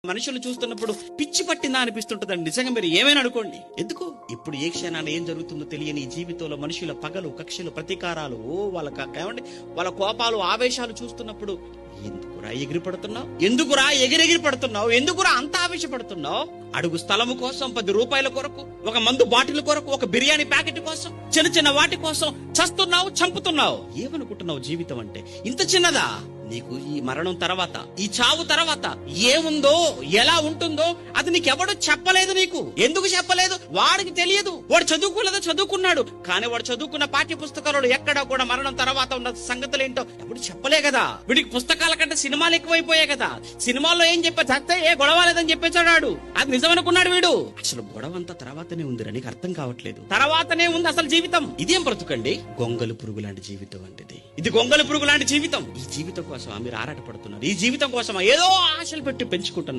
మనుషులు చూస్తున్నప్పుడు పిచ్చి పట్టిందా అనిపిస్తుంటదండి. నిజంగా మీరు ఏమైనా అనుకోండి. ఎందుకు ఇప్పుడు ఏ క్షణాన ఏం జరుగుతుందో తెలియని ఈ జీవితంలో మనుషుల పగలు, కక్షలు, ప్రతీకారాలు, ఏమండి వాళ్ళ కోపాలు, ఆవేశాలు చూస్తున్నప్పుడు ఎందుకురా ఎగిరి పడుతున్నావు? ఎందుకురా ఎగిరెగిరి పడుతున్నావు? ఎందుకురా అంత ఆవేశపడుతున్నావు? అడుగు స్థలము కోసం, 10 రూపాయల కొరకు, ఒక మందు బాటిల్ కొరకు, ఒక బిర్యానీ ప్యాకెట్ కోసం, చిన్న చిన్న వాటి కోసం చస్తున్నావు, చంపుతున్నావు. ఏమనుకుంటున్నావు జీవితం అంటే? ఇంత చిన్నదా? నీకు ఈ మరణం తర్వాత, ఈ చావు తర్వాత ఏముందో, ఎలా ఉంటుందో అది నీకెవడో చెప్పలేదు. నీకు ఎందుకు చెప్పలేదు? వాడికి తెలియదు. వాడు చదువుకోలేదో చదువుకున్నాడు, కానీ వాడు చదువుకున్న పాఠ్య పుస్తకాలు ఎక్కడా కూడా మరణం తర్వాత ఉన్న సంగతులు ఏంటో ఎప్పుడు చెప్పలే కదా. వీడికి పుస్తకాల కంటే సినిమాలు ఎక్కువైపోయాయి కదా. సినిమాల్లో ఏం చెప్పా చస్తే ఏ గొడవ లేదని చెప్పేసాడు. అది నిజం అనుకున్నాడు వీడు. అసలు గొడవ అంతా తర్వాతనే ఉందిరా, నీకు అర్థం కావట్లేదు. తర్వాతనే ఉంది అసలు జీవితం. ఇదేం బ్రతుకండి? గొంగలు పురుగు లాంటి జీవితం అంటే ఇది గొంగలు పురుగు లాంటి జీవితం. ఈ జీవితం కోసం మీరు ఆరాటపడుతున్నారు. ఈ జీవితం కోసం ఏదో ఆశలు పెట్టి పెంచుకుంటున్నారు.